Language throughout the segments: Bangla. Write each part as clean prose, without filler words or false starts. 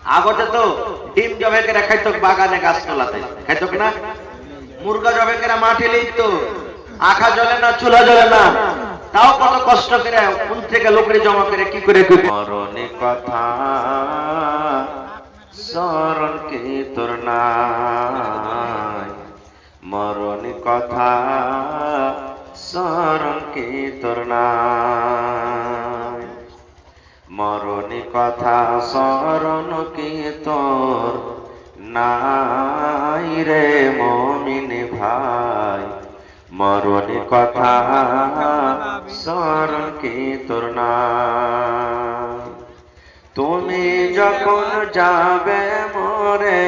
আগতে তো ডিম জবে করে খাইতো বাগানে গাছ তোলাতে, খাইতো না? মুরগা জবে করে মাঠে লিখতো, আখা জ্বলে না, চুলা জ্বলে না, তাও কত কষ্ট করে কোন থেকে লোকরে জমা করে কি করে মরণে কথা স্মরণ কি তোর নাই, মরণে কথা স্মরণ কি তোর নাই, মরণে কথা স্মরণ কি তোর নাই রে মুমিন ভাই, মরণে কথা স্মরণ কি তোর নাই। তুমি যখন যাবে মরে,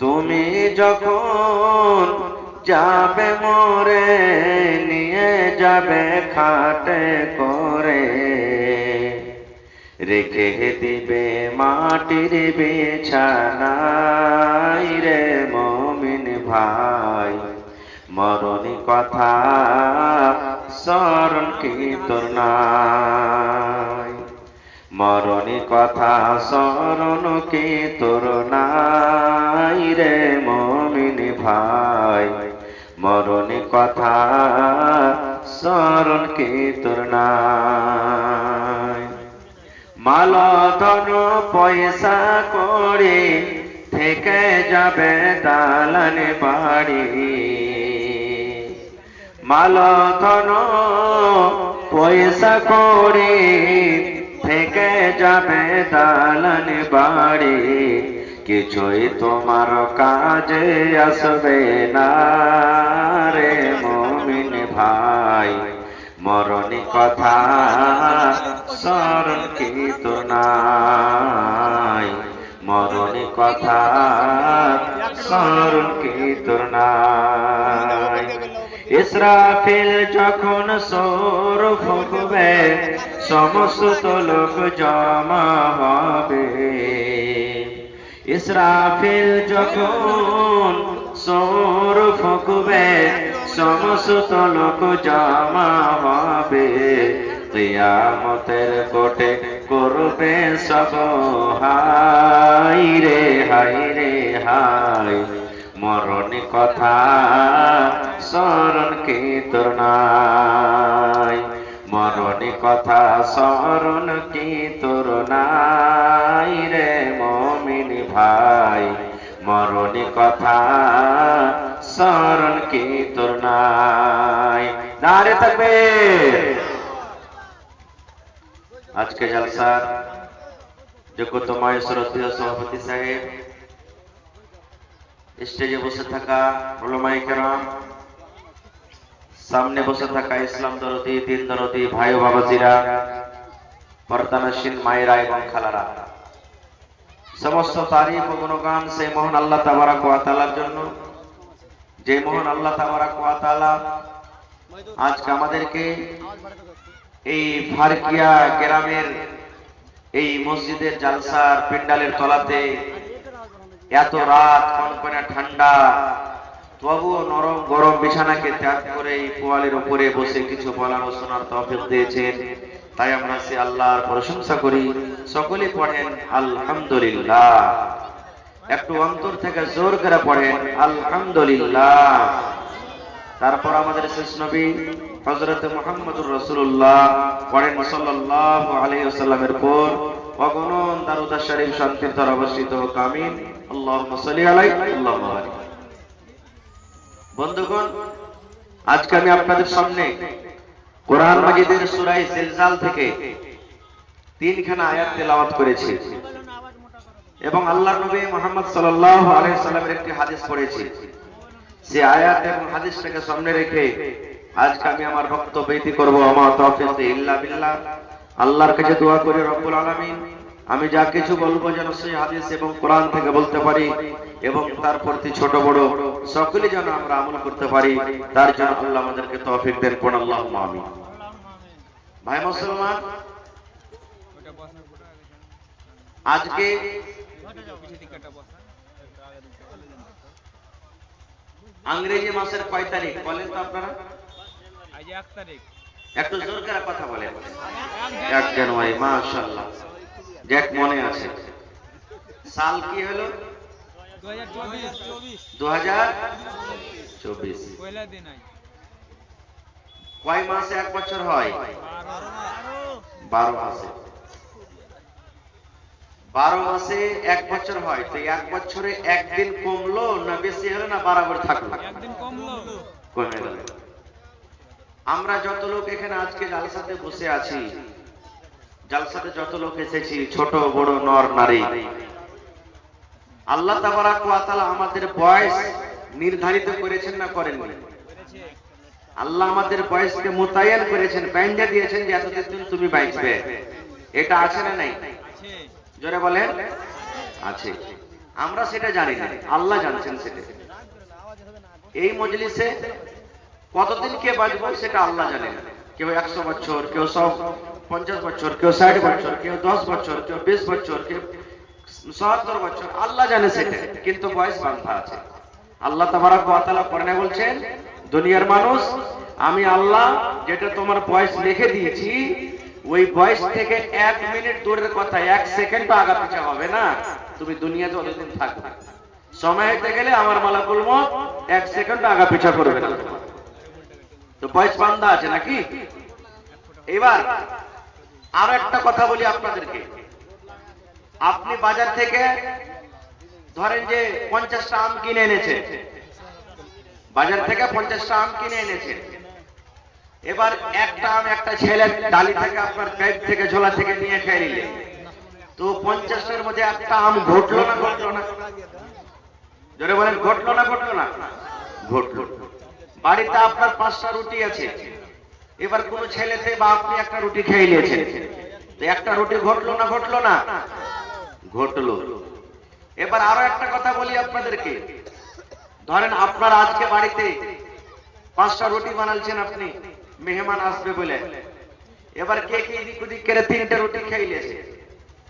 তুমি যখন যাবে মরে, নিয়ে যাবে খাটে করে, রেখে দিবে মাটির বিছানায় রে মুমিন ভাই, মরণে কথা স্মরণ কি তোর নাই, মরণে কথা স্মরণ কি তোর নাই রে মুমিন ভাই, মরণে কথা স্মরণ কি তোর নাই। মাল ধন পয়সা করে থেকে যাবে দালান বাড়ি, মাল ধন পয়সা করে থেকে যাবে দালান বাড়ি, কিছুই তোমার কাজে আসবে না রে মুমিন ভাই, মরণে কথা স্মরণ কি তোর নাই, মরণে কথা স্মরণ কি তোর নাই। ইসরাফিল যখন সূর ফুঁকবে, সমস্ত লোক জমা হবে, ইসরাফিল যখন সূর ফুঁকবে, সমস্ত লোক জমা হবে, কিয়ামতের কোটে করবে সব হায় রে হায় রে হায়, মরণে কথা স্মরণ কি তোর নাই, মরণে কথা স্মরণ কি তোর নাই রে মুমিন ভাই, মরণে কথা স্মরণ কি তোর নাই। নারে তাকবীর। আজকে জলসার যোগ্যতমায় শ্রদ্ধেয় সভাপতি সাহেব, স্টেজে বসে থাকা উলামায়ে কেরাম, সামনে বসে থাকা ইসলাম দরদি, দিন দরদি ভাই ও বাবাজিরা, পর্দানশীল মায়েরা এবং খালারা, সমস্ত তারিফ ও গুণগান সেই মহান আল্লাহ তাবারাক ওয়া তাআলার জন্য, যে মহান আল্লাহ তাবারাক ওয়া তাআলা আজকে আমাদেরকে এই ফারকিয়া গ্রামের এই মসজিদের জালসার প্যান্ডেলের তলাতে এত রাত কনকনে ঠান্ডা, তবুও নরম গরম বিছানাকে ত্যাগ করে এই পোয়ালের উপরে বসে কিছু বলার ও শোনার তৌফিক দিয়েছেন, তাই আমরা সে আল্লাহর প্রশংসা করি। সকলে পড়েন আলহামদুলিল্লাহ, একটু অন্তর থেকে জোর করে পড়েন আলহামদুলিল্লাহ। তারপর আমাদের শেষ নবী হযরত মুহাম্মদুর রাসূলুল্লাহ পড়েন সাল্লাল্লাহু আলাইহি ওয়াসাল্লামের পর অগণন দারুদ শরীফ শান্তির দ্বারা অবস্থিত হোক, আমিন। আল্লাহুম্মা সাল্লি আলাইহি আল্লাহুম্মা বারিক। বন্ধুগণ, আজকে আমি আপনাদের সামনে কোরআন মাজিদের সূরা জিলজাল থেকে তিনখানা আয়াত তেলাওয়াত করেছি এবং আল্লাহর নবী মুহাম্মদ সাল্লাল্লাহু আলাইহি ওয়াসাল্লামের একটি হাদিস পড়েছি। সেই আয়াত এবং হাদিসটাকে সামনে রেখে আজকে আমি আমার বক্তব্য ইতি করব। আমা তাওফীক ইল্লা বিল্লাহ। আল্লাহর কাছে দোয়া করি রব্বুল আলামিন আমি যা কিছু বলবো যেন সেই হাদিস এবং কোরআন থেকে বলতে পারি এবং তার প্রতি ছোট বড় সকলে যেন আমরা আমল করতে পারি, তার জন্য আল্লাহ আমাদেরকে তৌফিক দেন। কোন আল্লাহুম্মা আমিন। ভাই মুসলমান, আজকে ইংরেজি মাসের কয় তারিখ বলেন তো আপনারা? আজ 1 তারিখ। একটু জোর করে কথা বলেন। 1 জানুয়ারি। মাশাআল্লাহ, যাক মনে আছে। সাল কি হলো? 2024। কয় মাসে এক বছর হয়? 12 মাসে। 12 মাসে এক বছর হয়। তো এক বছরে একদিন কমলো না বেশি হলো না বরাবর থাকলো? কমে গেল। আমরা যত লোক এখানে আজকে জালসাতে বসে আছি, জালসাতে যত লোক এসেছি, ছোট বড় নর নারী, আল্লাহ তাবারাক ওয়া তাআলা আমাদের বয়স নির্ধারিত করেছেন না করেননি? আল্লাহ আমাদের বয়সকে মোতায়েন করেছেন, ব্যাংকে দিয়েছেন যে এতদিন তুমি বাঁচবে। এটা আছে না নাই? জোরে বলেন আছে। আমরা সেটা জানি না, আল্লাহ জানছেন সেটা। এই মজলিসে কতদিন কে বাঁচবো সেটা আল্লাহ জানেন। কেউ 100 বছর, কেউ 50 বছর, কেউ 60 বছর, কেউ 10 বছর, কেউ 20 বছর, কেউ 70 বছর, আল্লাহ জানে সেটা। কিন্তু বয়স বাঁধা আছে। আল্লাহ তাবারাক ওয়া তাআলা কোরআনে বলছেন, দুনিয়ার মানুষ, আমি আল্লাহ যেটা তোমার বয়স লিখে দিয়েছি, ওই বয়স থেকে 1 মিনিট দূরের কথা 1 সেকেন্ড আগা পিছা হবে না, তুমি দুনিয়াতে অতদিন থাকবে। সময় হতে গেলে আমার মালাকুল মউত 1 সেকেন্ড আগা পিছা করবে না। তো বয়স বাঁধা আছে নাকি? এবার আরো একটা কথা বলি আপনাদেরকে। আপনি বাজার থেকে ধরেন যে 50টা আম কিনে এনেছেন, বাজার থেকে 50টা আম কিনে এনেছেন। এবার একটা আম একটা ছেলে ডালি থেকে আপনার পেট থেকে ঝোলা থেকে নিয়ে খেয়ে নিলেন। তো 50টার মধ্যে একটা আম ঘটলো না ঘটলো না? জোরে বলেন, ঘটলো না ঘটলো না? ঘটলো। বাড়িতে আপনার 5টা রুটি আছে। এবার কোন ছেলেতে বা আপনি একটা রুটি খেয়ে নিয়েছেন, তো একটা রুটি ঘটলো না ঘটলো না? ঘটলো। এবার আরো একটা কথা বলি আপনাদেরকে। ধরেন আপনার আজকে বাড়িতে 5টা রুটি বানালছেন আপনি, মেহমান আসবে বলে। এবার কে কে এদিক ওদিক করে 3টে রুটি খেয়ে নিয়েছে।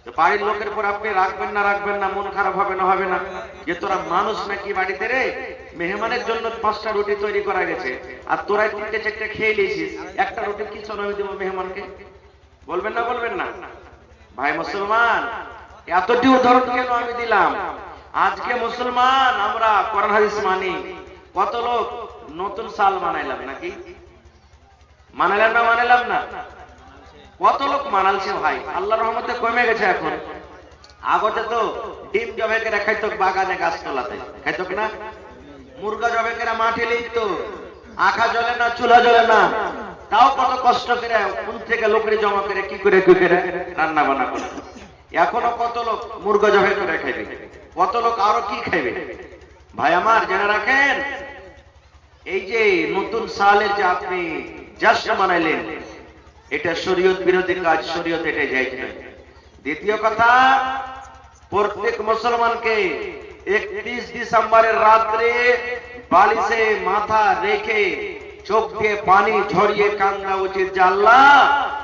তো বাড়ির লোকের পর আপনি রাখবেন না রাখবেন না, মন খারাপ হবে না হবে না? যে তোরা মানুষ নাকি বাড়িতে রে, মেহমানের জন্য 5টা রুটি তৈরি করা গেছে, আর তোরা 3টে 4টে খেয়ে নিয়েছিস, একটা রুটি কি সনমি দেবো মেহমানকে? বলবেন না বলবেন না? ভাই মুসলমান, এতটি উদাহরণ কেন আমি দিলাম? আজকে মুসলমান আমরা কোরআন হাদিস মানি, কত লোক নতুন সাল মানাইলাম নাকি? মানাইলাম না মানাইলাম না? কত লোক মানালছে ভাই, আল্লাহর রহমতে কমে গেছে এখন। আগতে তো ডিম জবে করে খাইতো বাগানে গাছতলাতে, খাইতো কিনা? মুরগা জবে করে মাঠে লিখতো, আখা জ্বলে না, চুলা জ্বলে না, তাও কত কষ্ট করে কোন থেকে লোকরে জমা করে কি করে রান্না বান্না করতো। এখনো কত লোক মুরগা জবে করে খাইবে, কত লোক আরো কি খাইবে। ভাই আমার জেনে রাখেন, এই যে নতুন সালের যে আপনি জশ্ন মানাইলেন, এটা শরীয়ত বিরোধী কাজ, শরীয়ত এটাই জায়েজ নয়। দ্বিতীয় কথা, প্রত্যেক মুসলমানকে 31 ডিসেম্বরের রাত্রে বালিশে মাথা রেখে চোখ দিয়ে পানি ঝরিয়ে কান্না উচিত যে আল্লাহ,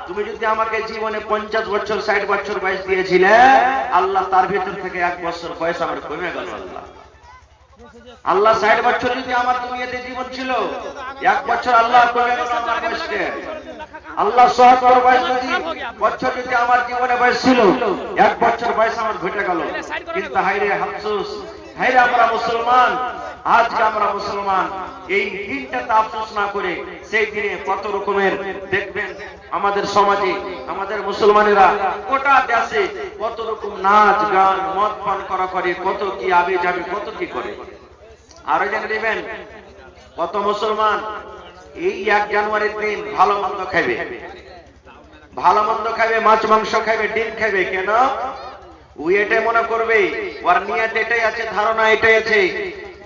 তুমি যদি আমাকে জীবনে 50 বছর 60 বছর বয়স দিয়েছিলে, আল্লাহ তার ভিতর থেকে 1 বছর বয়স আমার কমে গেল। আল্লাহ আল্লাহ 60 বছর যদি আমার দুনিয়াতে জীবন ছিল, 1 বছর আল্লাহ কমে গেল আমার বয়সকে। আল্লাহ 70 বছর যদি আমার জীবনে বয়স ছিল, 1 বছর বয়স আমার ঘটে গেল। কিন্তু হায়রে আফসোস, হায়রে আমরা মুসলমান, আজকে আমরা মুসলমান এই দিনটাতে আফসোস না করে সেই দিনে কত রকমের দেখবেন আমাদের সমাজে, আমাদের মুসলমানেরা গোটা দেশে কত রকম নাচ গান মদ পান করা করে, কত কি আবে যাবে, কত কি করে। আরো জেনে নেবেন, কত মুসলমান এই 1 জানুয়ারির দিন ভালো মন্দ খাবে, ভালো মন্দ খাবে, মাছ মাংস খাবে, ডিম খাবে। কেন? ওই এটাই মনে করবে, ওর নিয়ত এটাই আছে, ধারণা এটাই আছে,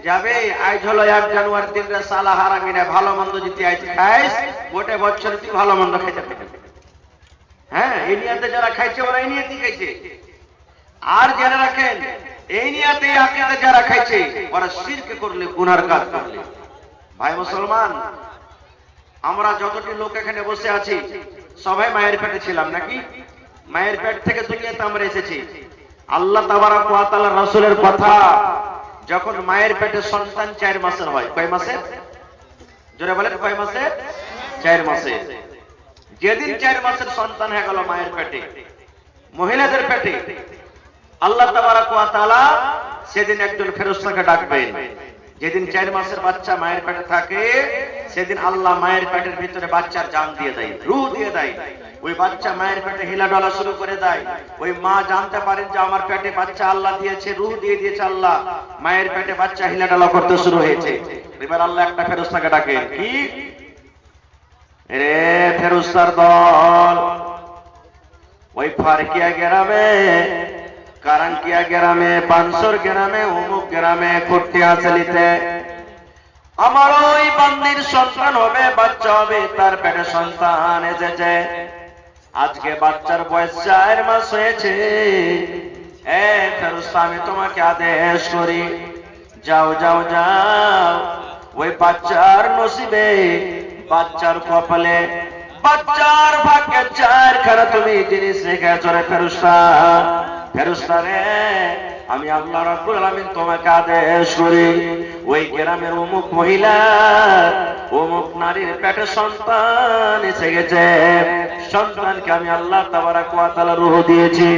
যাবে আজ হলো 1 জানুয়ারি দিন রে সালা হারামিরা, ভালো মন্দ যদি আজ খাইস গোটে বছর তুই ভালো মন্দ খাইতে পারবি। হ্যাঁ, এই নিয়তে যারা খাইছে ওরা এই নিয়তেই খাইছে। আর যারা রাখেন এই নিয়তে আকীদা যারা খাইছে ওরা শিরক করলে, গুনার কাজ করলে। ভাই মুসলমান, আমরা যতটি লোক এখানে বসে আছি সবাই মায়ের পেটে ছিলাম নাকি? মায়ের পেট থেকে দুনিয়াতে আমরা এসেছি। আল্লাহ তাবারাক ওয়া তাআলার রাসূলের কথা, যখন মায়ের পেটে সন্তান 4 মাসের হয়, কয় মাসে? জোরে বলেন, কয় মাসে? 4 মাসে। যেদিন 4 মাসের সন্তান হয়ে গেল মায়ের পেটে, মহিলাদের পেটে, আল্লাহ তাবারাক ওয়া তাআলা সেদিন একজন ফেরেশতাকে ডাকবেন। যেদিন 4 মাসের বাচ্চা মায়ের পেটে থাকে সেদিন আল্লাহ মায়ের পেটের ভিতরে বাচ্চার জান দিয়ে দেয়, রূহ দিয়ে দেয়। ওই বাচ্চা মায়ের পেটে হিলাডলা শুরু করে দেয়। ওই মা জানতে পারেন যে আমার পেটে বাচ্চা আল্লাহ দিয়েছে, রূহ দিয়ে দিয়েছে আল্লাহ, মায়ের পেটে বাচ্চা হিলাডলা করতে শুরু হয়েছে। এবার আল্লাহ একটা ফেরেশতাকে ডাকেন, কি রে ফেরেশতার দল, ওই ফারকিয়া গ্রামে, কারাঙ্কিয়া গ্রামে, পানসর গ্রামে, অমুক গ্রামে, কুটিয়াছলিতে আমার ওই বান্দির সন্তান হবে, বাচ্চা হবে, তার পেটে সন্তান এসেছে। আজকে বাচ্চার বয়স 4 মাস হয়েছে। এ ফেরেশতা, আমি তোমাকে আদেশ করি, যাও যাও যাও, ওই বাচ্চার নসিবে, বাচ্চার কপালে, বাচ্চার ভাগ্যে 4খানা তুমি জিনিস রেখেছো রে ফেরেশতা। ফেরেশতা রে, আমি আল্লাহ রাব্বুল আলামিন তোমাকে আদেশ করি, ওই গ্রামের অমুক মহিলা, অমুক নারীর পেটে সন্তান এসে গেছে। সন্তানকে আমি আল্লাহ তাবারাক ওয়া তাআলা রূহ দিয়েছি,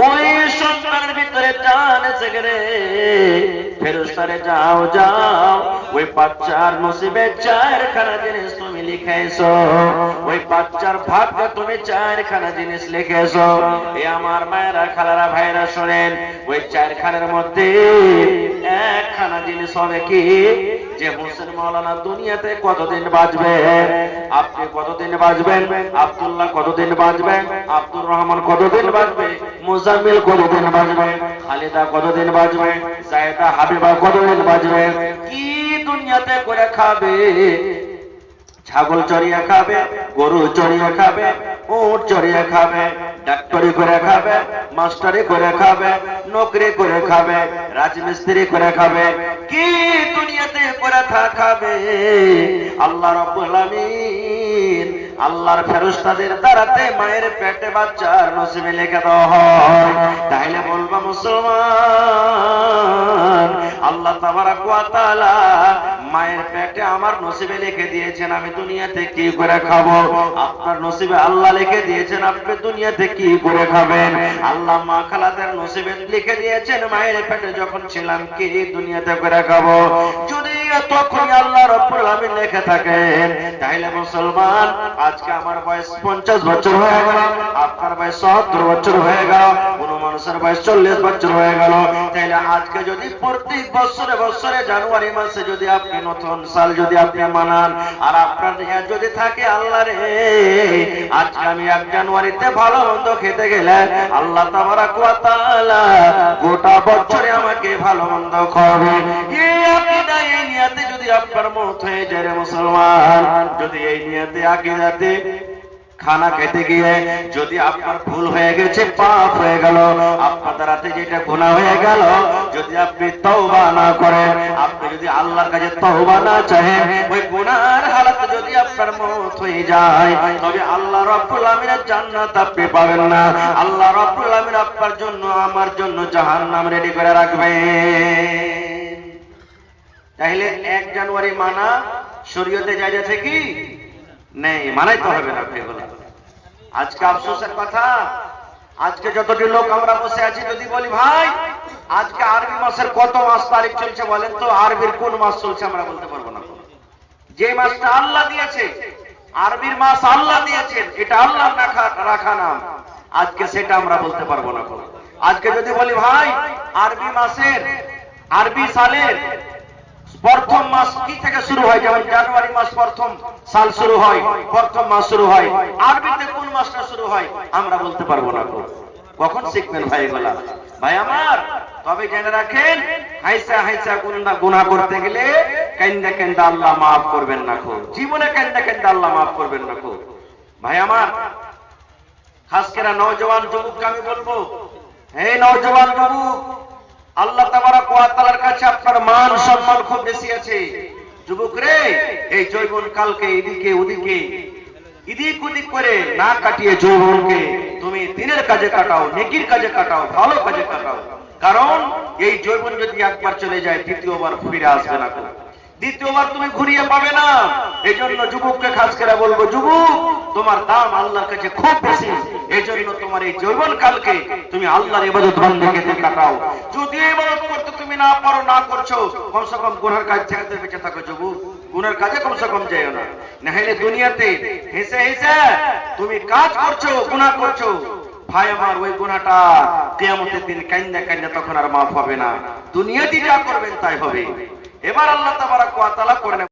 ওই সন্তানের ভিতরে জান এসে গেছে। ফেরেশতা রে, যাও যাও, ওই বাচ্চার নসিবে 4খানা জিনিস তুমি লিখেছো, ওই বাচ্চার ভাগ্যে তুমি 4খানা জিনিস লিখেছো। এ আমার মায়েরা, খালারা, ভাইরা শোনেন, ওই 4খানার মধ্যে 1খানা জিনিস হবে কি, যে হোসেন মাওলানা দুনিয়াতে কতদিন বাঁচবে, আপনি কতদিন বাঁচবেন, আব্দুল্লাহ কতদিন বাঁচবেন, আব্দুর রহমান কতদিন বাঁচবে, মুজাম্মিল কতদিন বাঁচবে, খালিদা কতদিন বাঁচবে, জায়েদা হাবিবা কতদিন বাঁচবে, কি দুনিয়াতে করে খাবে, ছাগল চড়িয়ে খাবে, গরু চড়িয়ে খাবে, উট চড়িয়ে খাবে, ডাক্তারি করে খাবে, মাস্টারি করে খাবে, নকরি করে খাবে, রাজমিস্ত্রি করে খাবে, কি দুনিয়াতে করে খাবে, আল্লাহ রাব্বুল আলামিন আল্লাহর ফেরেশতাদের দ্বারাতে মায়ের পেটে বাচ্চার নসিবে লিখে দেওয়া হয়। তাইলে বলবা মুসলমান, আল্লাহ তাবারাক ওয়া তাআলা মায়ের পেটে আমার নসিবে লিখে দিয়েছেন আমি দুনিয়াতে কি করে খাবো, আপনার নসিবে আল্লাহ লিখে দিয়েছেন আপনি দুনিয়াতে কি করে খাবেন। আল্লাহ মা খালাদের নসিবে লিখে দিয়েছেন মায়ের পেটে যখন ছিলাম কি দুনিয়াতে করে খাবো। যদি তখন আল্লাহ রাব্বুল আলামিন লিখে থাকেন, তাহলে মুসলমান, আজকে আমার বয়স 50 বছর হয়ে গেল, আপনার বয়স 70 বছর হয়ে গেল, কোন মানুষের বয়স 40 বছর হয়ে গেল, তাহলে আজকে যদি প্রতি বছরে বছরে জানুয়ারি মাসে যদি আপনি নতুন সাল যদি আপনি মানান, আর আপনার যদি থাকে আল্লাহ রে, আজকে আমি 1 জানুয়ারিতে ভালো মন্দ খেতে গেলে আল্লাহ তাবারাক ওয়া তাআলা গোটা বছরে আমাকে ভালো মন্দ খাওয়াবে। এই নিয়তে যদি আপনার মত হয়ে যায় রে মুসলমান, যদি এই নিয়তে আকীদাতে খানা খেতে গিয়ে যদি আপনার ভুল হয়ে গেছে, পাপ হয়ে গেল, আপনার দ্বারাতে যেটা গুনাহ হয়ে গেল, যদি আপনি তওবা না করেন, আপনি যদি আল্লাহর কাছে তওবা না চাহেন, ওই গুনার হালাতে যদি আপনার মওত হয়ে যায়, তবে আল্লাহ রাব্বুল আলামিনের জান্নাত আপনি পাবেন না। আল্লাহ রাব্বুল আলামিন আপনার জন্য আমার জন্য জাহান্নাম রেডি করে রাখবেন। তাহলে 1 জানুয়ারি মানা শরীয়তে জায়েজ আছে কি নেই? মানাইতে হবে না এগুলো। আজকে আফসোসের কথা, আজকে যতটি লোক আমরা বসে আছি, যদি বলি ভাই আজকে আরবি মাসের কত মাস তারিখ চলছে বলেন তো, আরবির কোন মাস চলছে আমরা বলতে পারবো না। যে মাসটা আল্লাহ দিয়েছে, আরবির মাস আল্লাহ দিয়েছেন, এটা আল্লাহর রাখা নাম, আজকে সেটা আমরা বলতে পারবো না। আজকে যদি বলি ভাই আরবি মাসের, আরবি সালের প্রথম মাস কি থেকে শুরু হয়, যেমন জানুয়ারি মাস প্রথম সাল শুরু হয়, প্রথম মাস শুরু হয়, আরবিতে কোন মাসটা শুরু হয় আমরা বলতে পারবো না। কখন শিখবেন ভাই এগুলা? ভাই আমার, তবে জেনে রাখেন, হাইসা হাইসা গুনাহ করতে গেলে কান্দা কান্দা আল্লাহ মাফ করবেন না, জীবনে কান্দা কান্দা আল্লাহ মাফ করবেন না। ভাই আমার, খাস করে নওজোয়ান যুবককে আমি বলবো, এই নওজোয়ান যুবক, আল্লাহ তাবারাক ওয়া তাআলার কাছে আপনার মান সম্মান খুব বেশি আছে। যুবক রে, এই যৌবন কালকে এদিকে ওদিকে এদিক ওদিক করে না কাটিয়ে যৌবনকে তুমি দিনের কাজে কাটাও, নেকির কাজে কাটাও, ভালো কাজে কাটাও। কারণ এই যৌবন যদি একবার চলে যায় দ্বিতীয়বার ফিরে আসবে না। দ্বিতীয়বার তুমি ঘুরিয়ে পাবে না। এই জন্য যুবককে খাস করে বলবো, যুবক তোমার দাম আল্লাহর কাছে খুব বেশি। এই জন্য তোমার এই যৌবন কালকে তুমি আল্লাহর ইবাদত বন্দেগিতে কাটাও। যদি ইবাদত করতে তুমি না পারো, না করছো, কমসে কম গুনার কাজ থেকে তো বেঁচে থাকো যুবক। গুনার কাজে কমসে কম যেও না, নাহলে দুনিয়াতে হেসে হেসে তুমি কাজ করছো, গুনাহ করছো, ভাই আমার ওই গুনাহটা কিয়ামতের দিন কান্না কান্না তখন আর মাফ হবে না। দুনিয়াতে যা করবেন তাই হবে। এবার আল্লাহ তাবারাক ওয়া তাআলা করে